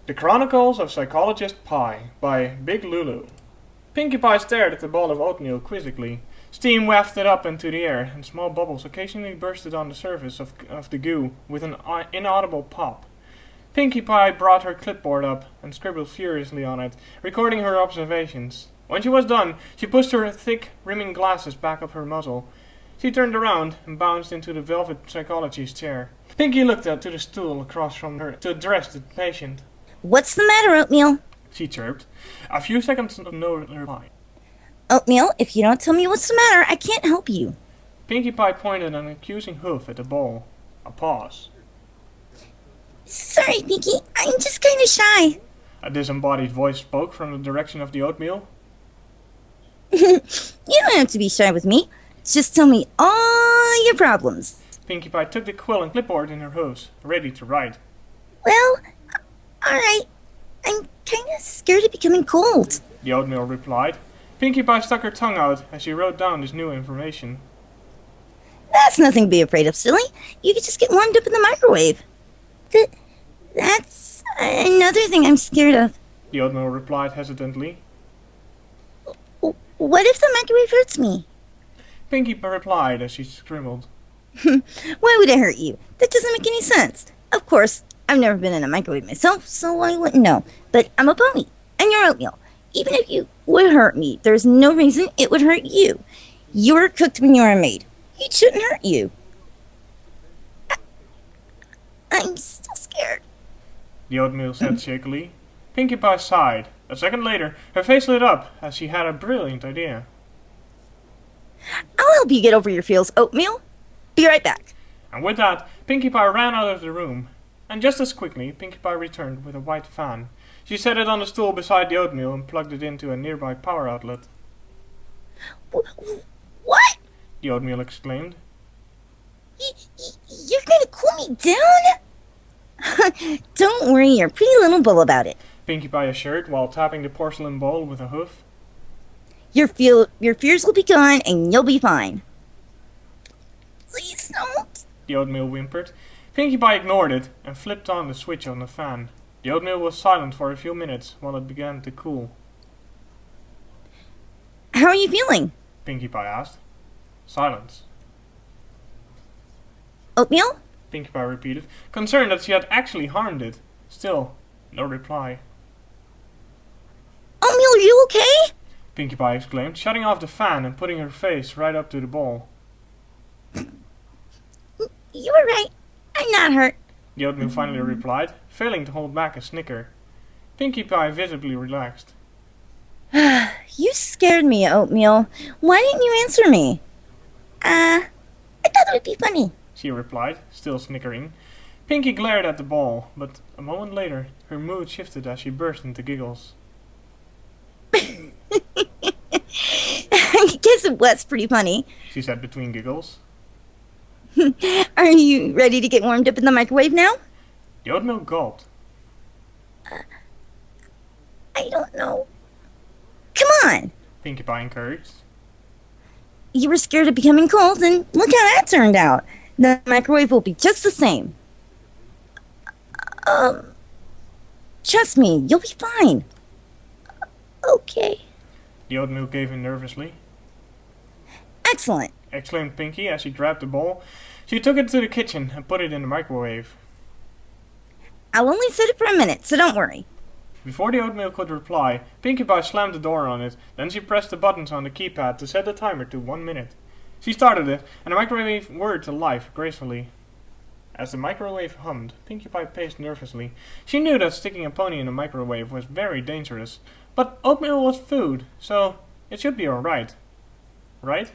The Chronicles of Psychologist Pie by Biglulu. Pinkie Pie stared at the ball of oatmeal quizzically. Steam wafted up into the air, and small bubbles occasionally bursted on the surface of the goo with an inaudible pop. Pinkie Pie brought her clipboard up and scribbled furiously on it, recording her observations. When she was done, she pushed her thick, rimming glasses back up her muzzle. She turned around and bounced into the velvet psychologist's chair. Pinkie looked up to the stool across from her to address the patient. What's the matter, Oatmeal? She chirped. A few seconds of no reply. Oatmeal, if you don't tell me what's the matter, I can't help you. Pinkie Pie pointed an accusing hoof at the bowl. A pause. Sorry, Pinkie, I'm just kind of shy. A disembodied voice spoke from the direction of the oatmeal. You don't have to be shy with me. Just tell me all your problems. Pinkie Pie took the quill and clipboard in her hooves, ready to write. Well, alright. I'm kind of scared of becoming cold. The oatmeal replied. Pinkie Pie stuck her tongue out as she wrote down this new information. That's nothing to be afraid of, silly. You could just get warmed up in the microwave. That's another thing I'm scared of. The oatmeal replied hesitantly. What if the microwave hurts me? Pinkie Pie replied as she scribbled. Why would it hurt you? That doesn't make any sense. Of course, I've never been in a microwave myself, so I wouldn't know. But I'm a pony, and you're oatmeal. Even if you would hurt me, there's no reason it would hurt you. You were cooked when you were made. It shouldn't hurt you. I'm still scared. The oatmeal said shakily. Pinkie Pie sighed. A second later, her face lit up as she had a brilliant idea. I'll help you get over your feels, Oatmeal. Be right back. And with that, Pinkie Pie ran out of the room. And just as quickly, Pinkie Pie returned with a white fan. She set it on the stool beside the oatmeal and plugged it into a nearby power outlet. What? The oatmeal exclaimed. You're gonna cool me down? Don't worry your pretty little bull about it. Pinkie Pie assured while tapping the porcelain bowl with a hoof. Your fears will be gone and you'll be fine. Please don't. The oatmeal whimpered. Pinkie Pie ignored it and flipped on the switch on the fan. The oatmeal was silent for a few minutes while it began to cool. How are you feeling? Pinkie Pie asked. Silence. Oatmeal? Pinkie Pie repeated, concerned that she had actually harmed it. Still, no reply. Oatmeal, are you okay? Pinkie Pie exclaimed, shutting off the fan and putting her face right up to the bowl. You were right. I'm not hurt. The oatmeal finally replied, failing to hold back a snicker. Pinkie Pie visibly relaxed. You scared me, Oatmeal. Why didn't you answer me? I thought it would be funny. She replied, still snickering. Pinkie glared at the ball, but a moment later, her mood shifted as she burst into giggles. I guess it was pretty funny. She said between giggles. Are you ready to get warmed up in the microwave now? The oatmeal gulped. I don't know. Come on. Pinkie Pie encouraged. You were scared of becoming cold, and look how that turned out. The microwave will be just the same. Trust me, you'll be fine. Okay. The oatmeal gave in nervously. Excellent. Exclaimed Pinkie as she grabbed the bowl. She took it to the kitchen and put it in the microwave. I'll only set it for a minute, so don't worry. Before the oatmeal could reply, Pinkie Pie slammed the door on it, then she pressed the buttons on the keypad to set the timer to 1 minute. She started it, and the microwave whirred to life gracefully. As the microwave hummed, Pinkie Pie paced nervously. She knew that sticking a pony in a microwave was very dangerous, but oatmeal was food, so it should be alright. Right?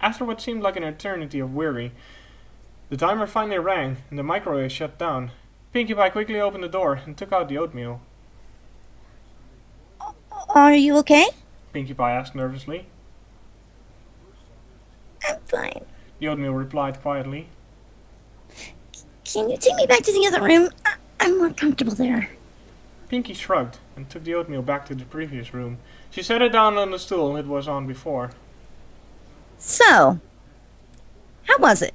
After what seemed like an eternity of worry, the timer finally rang and the microwave shut down. Pinkie Pie quickly opened the door and took out the oatmeal. Are you okay? Pinkie Pie asked nervously. I'm fine. The oatmeal replied quietly. Can you take me back to the other room? I'm more comfortable there. Pinkie shrugged and took the oatmeal back to the previous room. She set it down on the stool it was on before. So, how was it?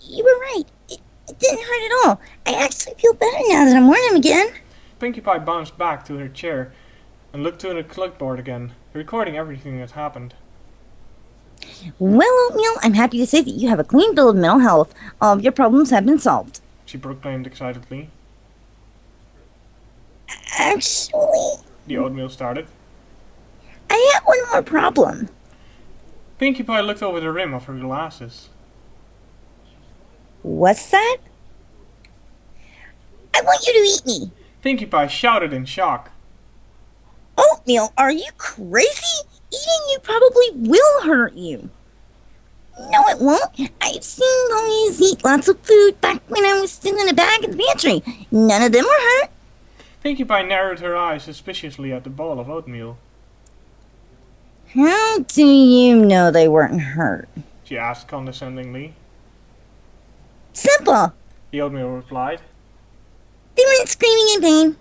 You were right. It didn't hurt at all. I actually feel better now that I'm wearing them again. Pinkie Pie bounced back to her chair and looked to the clipboard again, recording everything that happened. Well, Oatmeal, I'm happy to say that you have a clean bill of mental health. All of your problems have been solved. She proclaimed excitedly. Actually, The oatmeal started. I have one more problem. Pinkie Pie looked over the rim of her glasses. What's that? I want you to eat me. Pinkie Pie shouted in shock. Oatmeal, are you crazy? Eating you probably will hurt you. No, it won't. I've seen ponies eat lots of food back when I was still in a bag in the pantry. None of them were hurt. Pinkie Pie narrowed her eyes suspiciously at the bowl of oatmeal. How do you know they weren't hurt? She asked condescendingly. Simple. The oatmeal replied. They weren't screaming in pain.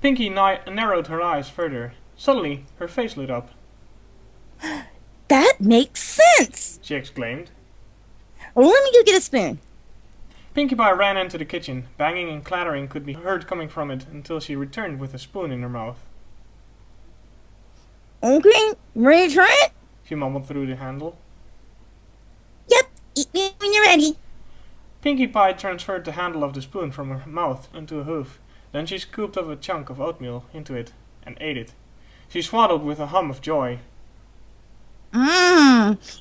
Pinkie narrowed her eyes further. Suddenly, her face lit up. That makes sense. She exclaimed. Let me go get a spoon. Pinkie Pie ran into the kitchen. Banging and clattering could be heard coming from it until she returned with a spoon in her mouth. Okay, ready to try it? She mumbled through the handle. Yep, eat me when you're ready. Pinkie Pie transferred the handle of the spoon from her mouth into a hoof. Then she scooped up a chunk of oatmeal into it and ate it. She swallowed with a hum of joy.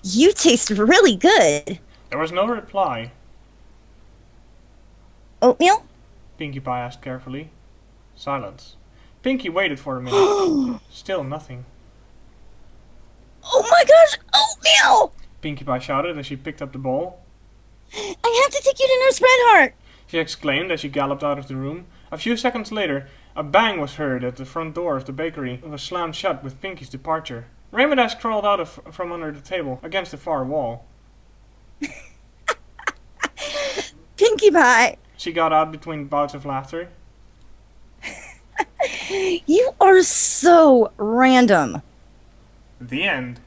You taste really good. There was no reply. Oatmeal? Pinkie Pie asked carefully. Silence. Pinkie waited for a minute. Still nothing. Oh my gosh, Oatmeal! Pinkie Pie shouted as she picked up the bowl. I have to take you to Nurse Redheart. She exclaimed as she galloped out of the room. A few seconds later, a bang was heard at the front door of the bakery. It was slammed shut with Pinkie's departure. Rainbow Dash crawled out from under the table against the far wall. Pinkie Pie, She got out between bouts of laughter. you are so random. The end.